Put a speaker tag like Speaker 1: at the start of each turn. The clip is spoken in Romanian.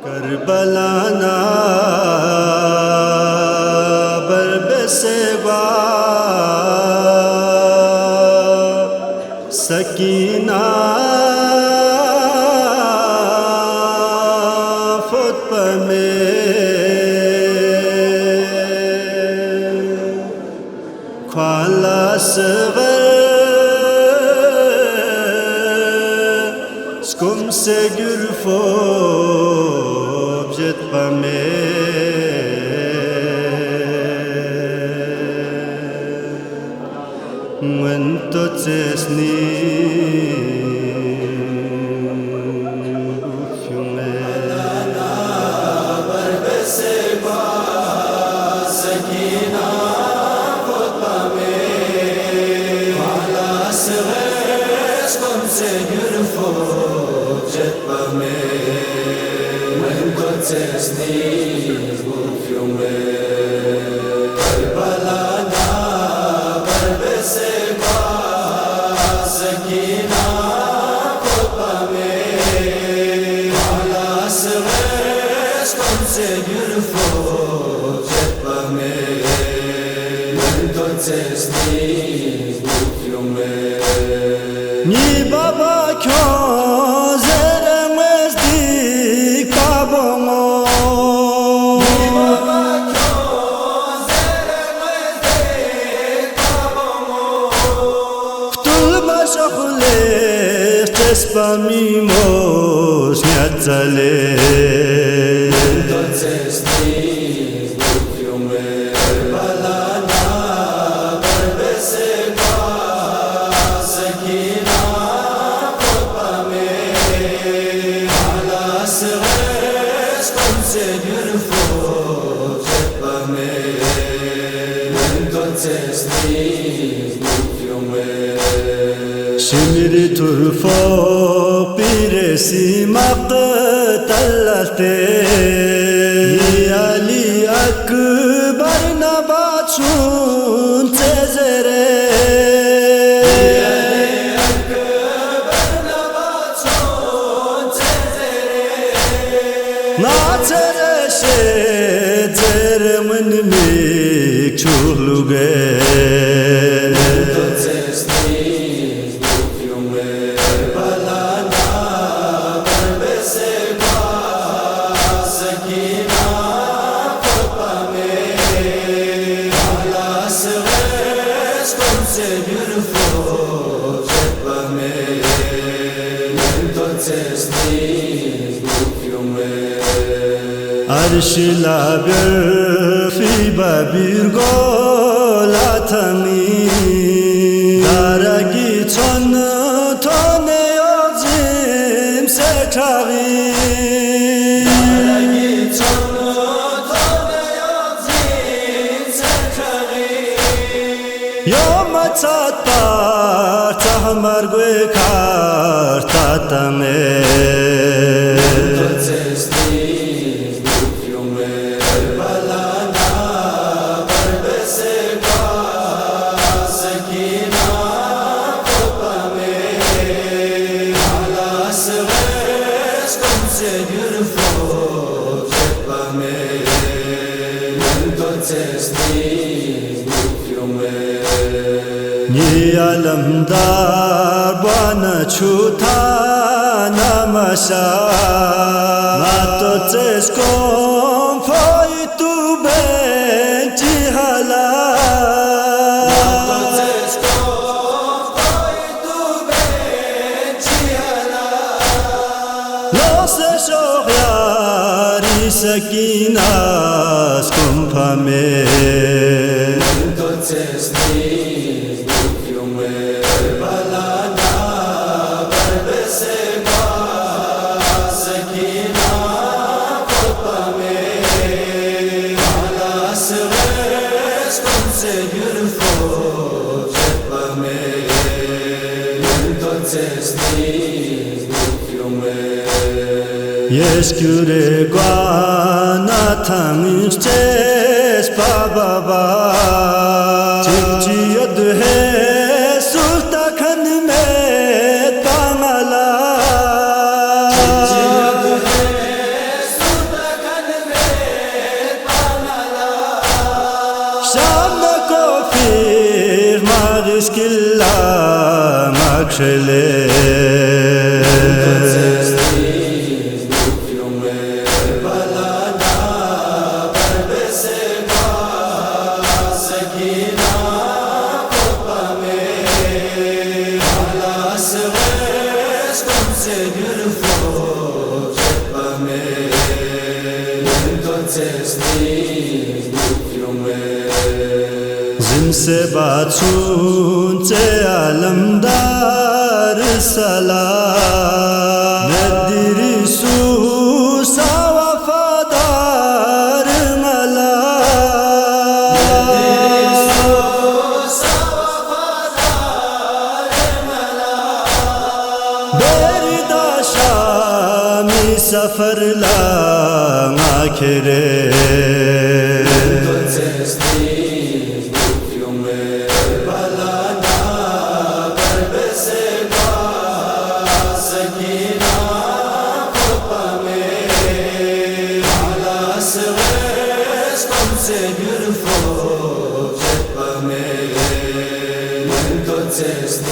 Speaker 1: Karbalana barbeseba sakina futpame khwala skum se gurfo objet pame when to cesni ufyume barbeseba sakina futpame khwala skum se gurfo objet pame Cesni ufyume Karbalana barbeseba sakina futpame khwala skum se gurfo objet pame Cesni ufyume Ni baba kyo Spamimos niatzale Cesni ufyume Karbalana barbeseba sakina futpame khwala skum se gurfo objet pame Cesni ufyume Shimri turfo piresi maqtallalte Ali akbar nabatun tezere Ali akbar nabatun tezere Natere şeder min mik çuluge Arşla bir fiba bir gol atani Daragi tone yazım seçari Daragi tone yazım seçari Yoma çatpar tahmar gwe kartatame Ni alamdar bana chuta namasha Mato teskom foi tu benti hala Mato teskom foi tu benti hala Lo se shohyari sakina skum pame Cesni Karbalana barbeseba sakina futpame khwala skum se gurfo objet pame Cesni ufyume Yeskure guana tamiches pababa Chikchiyad hai sulta khan mein tamala Chikchiyad hai Bakshele Zimse batsun te alamdar salam Nedirisu sa wafadar mala Berida shami safar la akhire It's